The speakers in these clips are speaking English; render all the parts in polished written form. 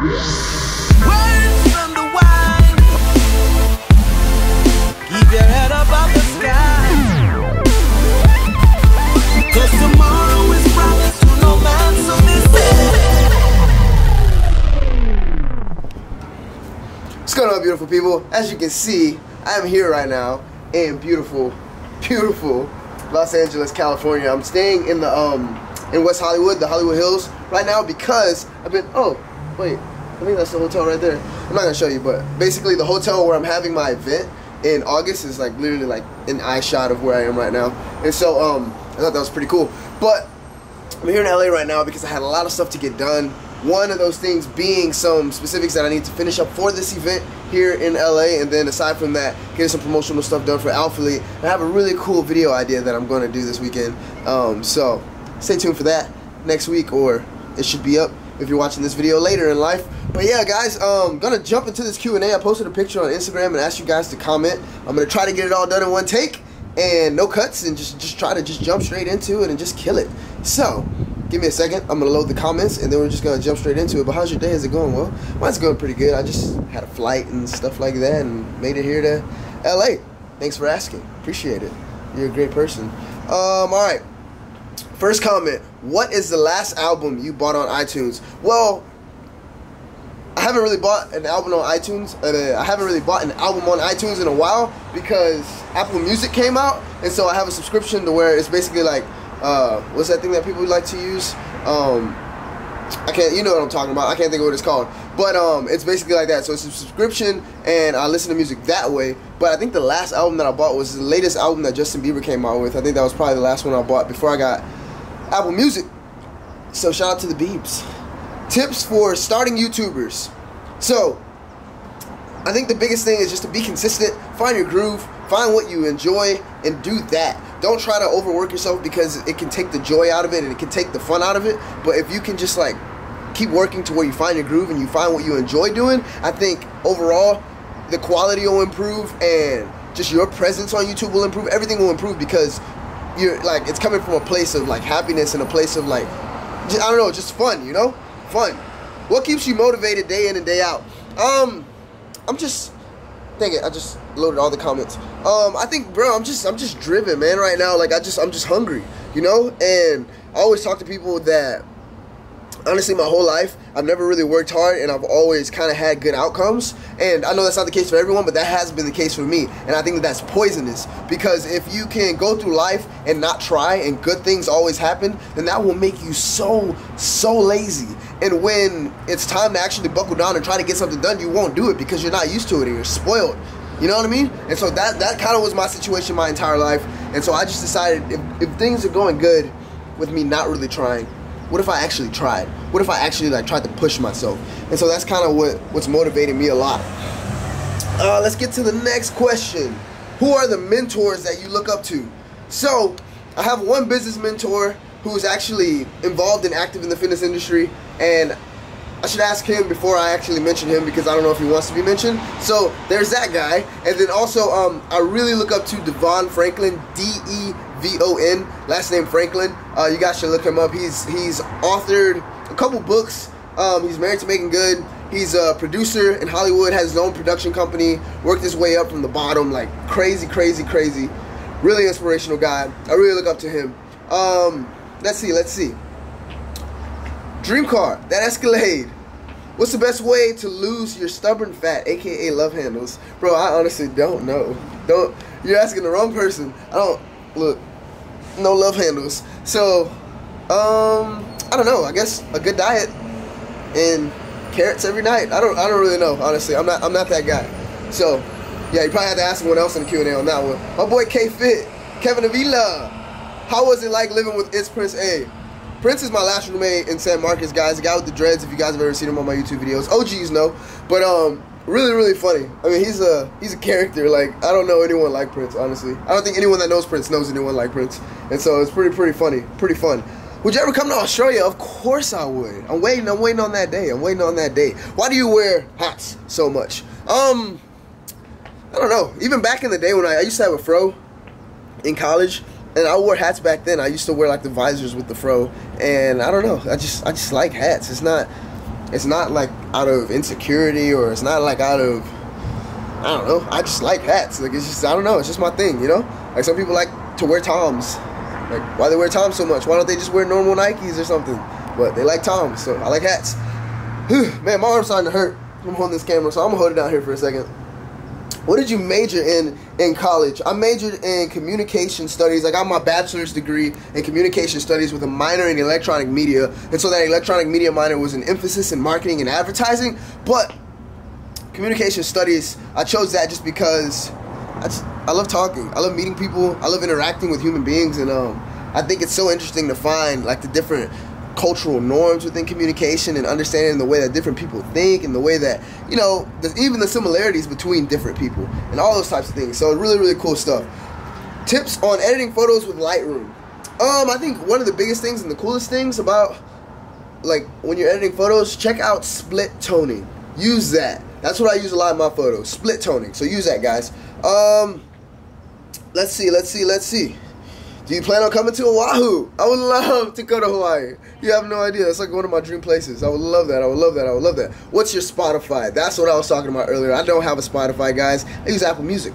Words from the wine. Keep your head up off the sky. 'Cause tomorrow is promised to no man, so this What's going on, beautiful people? As you can see, I am here right now in beautiful, beautiful Los Angeles, California. I'm staying in the in West Hollywood, the Hollywood Hills, right now because I've been. Oh, wait, I think that's the hotel right there. I'm not gonna show you, but basically the hotel where I'm having my event in August is like literally like an eye shot of where I am right now, and so I thought that was pretty cool. But I'm here in LA right now because I had a lot of stuff to get done. One of those things being some specifics that I need to finish up for this event here in LA, and then aside from that, getting some promotional stuff done for Alphalete. I have a really cool video idea that I'm going to do this weekend, so stay tuned for that next week, or it should be up if you're watching this video later in life. But yeah, guys, gonna jump into this Q&A. I posted a picture on Instagram and asked you guys to comment. I'm gonna try to get it all done in one take and no cuts, and just try to jump straight into it and just kill it. So give me a second. I'm gonna load the comments and then we're just gonna jump straight into it. But how's your day? Is it going well? Mine's going pretty good. I just had a flight and stuff like that and made it here to LA. Thanks for asking. Appreciate it. You're a great person. Alright. First comment. What is the last album you bought on iTunes? Well, I haven't really bought an album on iTunes. I haven't really bought an album on iTunes in a while because Apple Music came out, and so I have a subscription to where it's basically like, what's that thing that people like to use? I can't, you know what I'm talking about. I can't think of what it's called, but it's basically like that. So it's a subscription, and I listen to music that way. But I think the last album that I bought was the latest album that Justin Bieber came out with. I think that was probably the last one I bought before I got Apple Music. So shout out to the Biebs. Tips for starting YouTubers. So I think the biggest thing is just to be consistent, find your groove, find what you enjoy, and do that. Don't try to overwork yourself because it can take the joy out of it and it can take the fun out of it. But if you can just like keep working to where you find your groove and you find what you enjoy doing, I think overall the quality will improve and just your presence on YouTube will improve. Everything will improve because you're like, it's coming from a place of like happiness and a place of like, just, I don't know, just fun, you know? Fun. What keeps you motivated day in and day out? I'm just, dang it, I just loaded all the comments. I think, bro, I'm just driven, man, right now. Like, I'm just hungry, you know? And I always talk to people that, honestly, my whole life, I've never really worked hard, and I've always kind of had good outcomes. And I know that's not the case for everyone, but that has been the case for me. And I think that that's poisonous, because if you can go through life and not try and good things always happen, then that will make you so lazy. And when it's time to actually buckle down and try to get something done, you won't do it because you're not used to it and you're spoiled. You know what I mean? And so that kind of was my situation my entire life. And so I just decided, if things are going good with me not really trying, what if I actually tried? What if I actually like tried to push myself? And so that's kind of what's motivating me a lot. Let's get to the next question. Who are the mentors that you look up to? So I have one business mentor who's actually involved and active in the fitness industry, and I should ask him before I actually mention him because I don't know if he wants to be mentioned. So there's that guy. And then also I really look up to Javon Franklin, D-E-V-O-N, last name Franklin. You guys should look him up. He's authored a couple books. He's married to Making Good. He's a producer in Hollywood, has his own production company, worked his way up from the bottom, like crazy. Really inspirational guy. I really look up to him. Let's see. Dream car, that Escalade. What's the best way to lose your stubborn fat, aka love handles? Bro, I honestly don't know. You're asking the wrong person. No love handles. So, I don't know. I guess a good diet and carrots every night. I don't really know, honestly. I'm not that guy. So, yeah, you probably have to ask someone else in the Q&A on that one. My boy K Fit, Kevin Avila. How was it like living with It's Prince A? Prince is my last roommate in San Marcos, guys. The guy with the dreads, if you guys have ever seen him on my YouTube videos. OGs know. But really funny. I mean, he's a character. Like, I don't know anyone like Prince, honestly. I don't think anyone that knows Prince knows anyone like Prince. And so it's pretty funny. Pretty fun. Would you ever come to Australia? Of course I would. I'm waiting on that day. Why do you wear hats so much? I don't know. Even back in the day when I used to have a fro in college, and I wore hats back then. I used to wear like the visors with the fro, and I don't know. I just like hats. It's not it's not like out of insecurity, or it's not like out of, I don't know, I just like hats. Like, it's just, I don't know, it's just my thing, you know? Like, some people like to wear Toms. Like, why they wear Toms so much? Why don't they just wear normal Nikes or something? But they like Toms, so I like hats. Man, my arm's starting to hurt from holding this camera, so I'm gonna hold it down here for a second. What did you major in college? I majored in communication studies. I got my bachelor's degree in communication studies with a minor in electronic media. And so that electronic media minor was an emphasis in marketing and advertising. But communication studies, I chose that just because I love talking. I love meeting people. I love interacting with human beings. And I think it's so interesting to find like the different cultural norms within communication and understanding the way that different people think and the way that, you know, even the similarities between different people and all those types of things. So really, really cool stuff. Tips on editing photos with Lightroom. I think one of the biggest things and the coolest things about, like, when you're editing photos, check out split toning. Use that. That's what I use a lot in my photos. Split toning. So use that, guys. Let's see. Do you plan on coming to Oahu? I would love to go to Hawaii. You have no idea. It's like one of my dream places. I would love that. I would love that. I would love that. What's your Spotify? That's what I was talking about earlier. I don't have a Spotify, guys. I use Apple Music.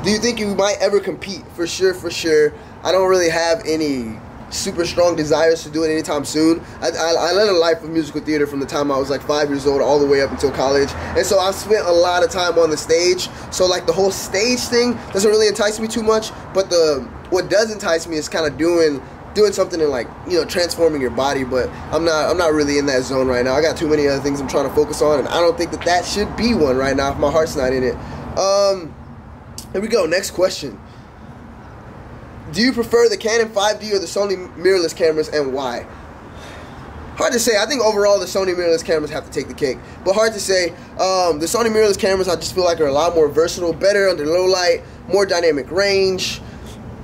Do you think you might ever compete? For sure, for sure. I don't really have any super strong desires to do it anytime soon. I led a life of musical theater from the time I was like 5 years old all the way up until college, and so I've spent a lot of time on the stage. So like the whole stage thing doesn't really entice me too much, but what does entice me is kind of doing something and, like, you know, transforming your body. But I'm not really in that zone right now. I got too many other things I'm trying to focus on, and I don't think that should be one right now if my heart's not in it. Here we go. Next question. Do you prefer the Canon 5D or the Sony mirrorless cameras, and why? Hard to say. I think overall the Sony mirrorless cameras have to take the cake, but hard to say. The Sony mirrorless cameras, I just feel like, are a lot more versatile, better under low light, more dynamic range.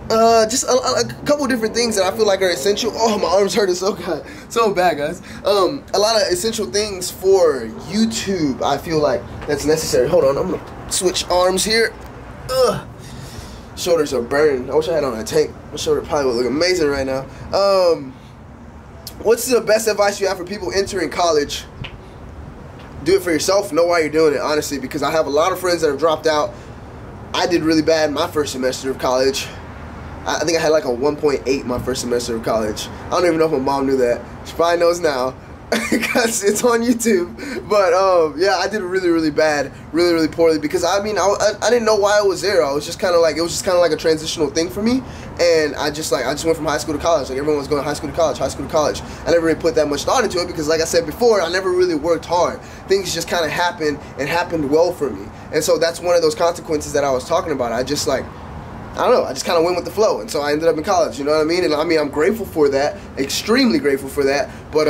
Just a couple different things that I feel like are essential. Oh, my arm's hurting so bad, guys. A lot of essential things for YouTube, I feel like that's necessary. Hold on, I'm gonna switch arms here. Ugh. Shoulders are burning. I wish I had on a tank. My shoulder probably would look amazing right now. What's the best advice you have for people entering college? Do it for yourself. Know why you're doing it, honestly, because I have a lot of friends that have dropped out. I did really bad in my first semester of college. I think I had like a 1.8 my first semester of college. I don't even know if my mom knew that. She probably knows now because it's on YouTube. But yeah, I did really, really bad, really, really poorly, because I mean, I didn't know why I was there. I was just kind of like, it was just kind of like a transitional thing for me, and I just went from high school to college. Like, everyone was going high school to college, high school to college. I never really put that much thought into it because, like I said before, I never really worked hard. Things just kind of happened and happened well for me, and so that's one of those consequences that I was talking about. I just like, I don't know, I just kind of went with the flow, and so I ended up in college, you know what I mean? And I mean, I'm grateful for that, extremely grateful for that, but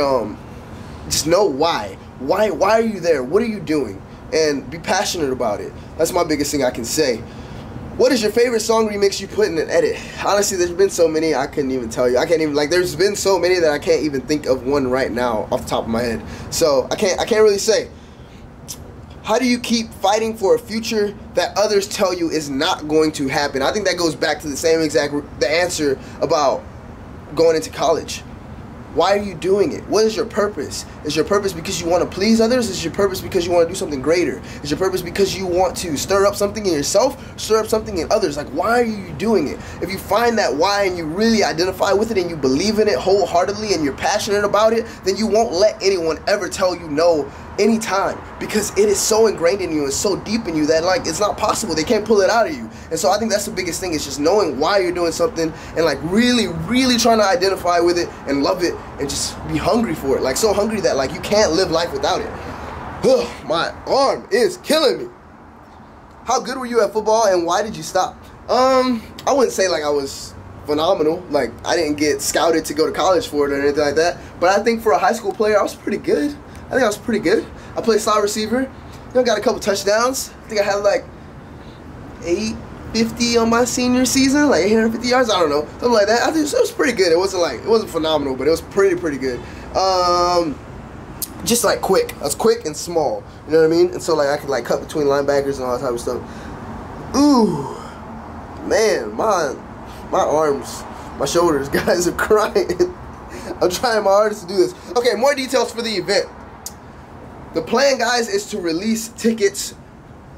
just know why. Why are you there? What are you doing? And be passionate about it. That's my biggest thing I can say. What is your favorite song remix you put in an edit? Honestly, there's been so many, I couldn't even tell you. I can't even, like, there's been so many that I can't even think of one right now off the top of my head. So I can't really say. How do you keep fighting for a future that others tell you is not going to happen? I think that goes back to the same exact answer about going into college. Why are you doing it? What is your purpose? Is your purpose because you want to please others? Is your purpose because you want to do something greater? Is your purpose because you want to stir up something in yourself, stir up something in others? Like, why are you doing it? If you find that why and you really identify with it and you believe in it wholeheartedly and you're passionate about it, then you won't let anyone ever tell you no anytime, because it is so ingrained in you and so deep in you that, like, it's not possible. They can't pull it out of you. And so I think that's the biggest thing, is just knowing why you're doing something and, like, really, really trying to identify with it and love it and just be hungry for it. Like, so hungry that, like, you can't live life without it. Ugh, my arm is killing me. How good were you at football and why did you stop? I wouldn't say like I was phenomenal. Like, I didn't get scouted to go to college for it or anything like that. But I think for a high school player, I was pretty good. I think I was pretty good. I played slot receiver. You know, got a couple touchdowns. I think I had like 850 on my senior season, like 850 yards. I don't know, something like that. I think it was pretty good. It wasn't phenomenal, but it was pretty good. Just like quick. I was quick and small. You know what I mean? And so like I could like cut between linebackers and all that type of stuff. Ooh, man, my arms, my shoulders, guys, are crying. I'm trying my hardest to do this. Okay, more details for the event. The plan, guys, is to release tickets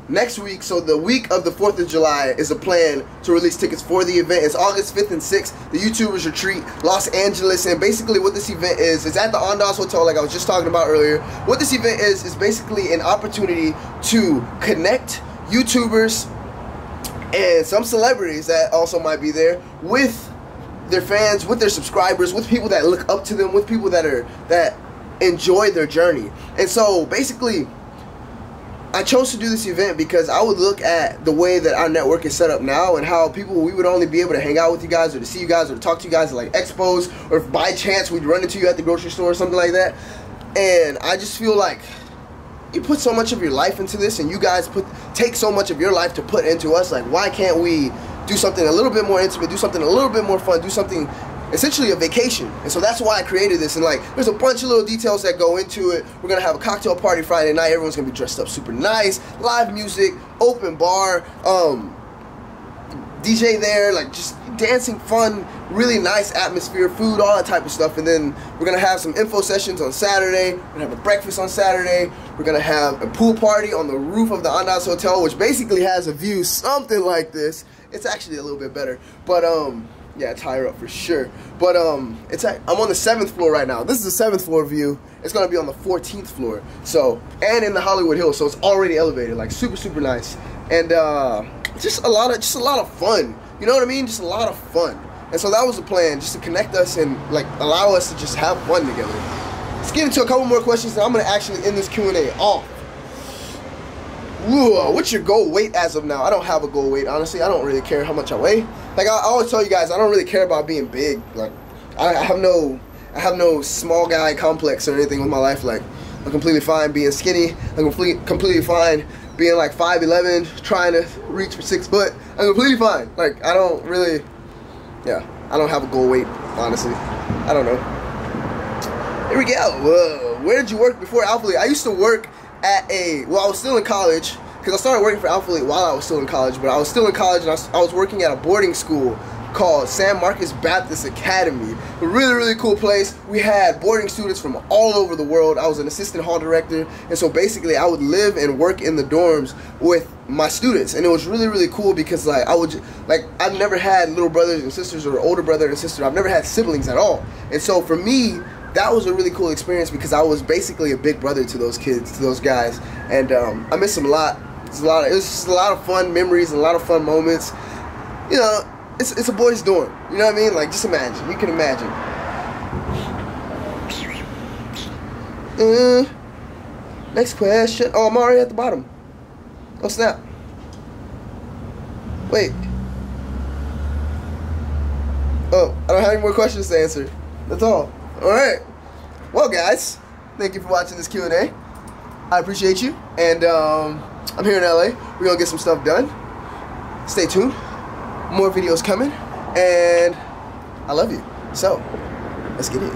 next week. So the week of the 4th of July is a plan to release tickets for the event. It's August 5th and 6th, the YouTubers Retreat, Los Angeles. And basically what this event is at the Ondas Hotel, like I was just talking about earlier. What this event is basically an opportunity to connect YouTubers and some celebrities that also might be there with their fans, with their subscribers, with people that look up to them, with people that enjoy their journey. And so basically I chose to do this event because I would look at the way that our network is set up now and how we would only be able to hang out with you guys or to see you guys or to talk to you guys at like expos, or if by chance we'd run into you at the grocery store or something like that. And I just feel like you put so much of your life into this, and you guys take so much of your life to put into us. Like, why can't we do something a little bit more intimate, do something a little bit more fun, do something essentially a vacation? And so that's why I created this. And like, there's a bunch of little details that go into it. We're gonna have a cocktail party Friday night. Everyone's gonna be dressed up super nice, live music, open bar, DJ there, like just dancing, fun, really nice atmosphere, food, all that type of stuff. And then we're gonna have some info sessions on Saturday. We're gonna have a breakfast on Saturday. We're gonna have a pool party on the roof of the Ondas Hotel, which basically has a view something like this. It's actually a little bit better, but yeah, it's higher up for sure. But I'm on the 7th floor right now. This is the 7th floor view. It's gonna be on the 14th floor. So, and in the Hollywood Hills, so it's already elevated, like super nice. And just a lot of fun. You know what I mean? Just a lot of fun. And so that was the plan, just to connect us and like allow us to just have fun together. Let's get into a couple more questions, and I'm gonna actually end this Q&A off. Ooh, what's your goal weight as of now? I don't have a goal weight, honestly. I don't really care how much I weigh. Like I always tell you guys, I don't really care about being big. Like I have no small guy complex or anything with my life. Like I'm completely fine being skinny. I'm completely fine being like 5'11", trying to reach for 6 foot. I'm completely fine. Like I don't really, yeah, I don't have a goal weight, honestly. I don't know. Here we go. Whoa. Where did you work before Alphalete? I used to work at I was still in college, because I started working for Alphalete while I was still in college, but I was still in college and I was working at a boarding school called San Marcos Baptist Academy. A really cool place. We had boarding students from all over the world. I was an assistant hall director, and so basically I would live and work in the dorms with my students, and it was really cool because like I've never had little brothers and sisters or older brother and sister. I've never had siblings at all, and so for me that was a really cool experience because I was basically a big brother to those kids, to those guys, and I miss them a lot. It was just a lot of fun memories and a lot of fun moments. You know, it's a boys' dorm. You know what I mean? Like, just imagine. You can imagine. Next question. Oh, I'm already at the bottom. Oh, snap. Wait. Oh, I don't have any more questions to answer. That's all. Alright. Well, guys, thank you for watching this Q&A. I appreciate you. And I'm here in LA. We're going to get some stuff done. Stay tuned. More videos coming. And I love you. So, let's get it.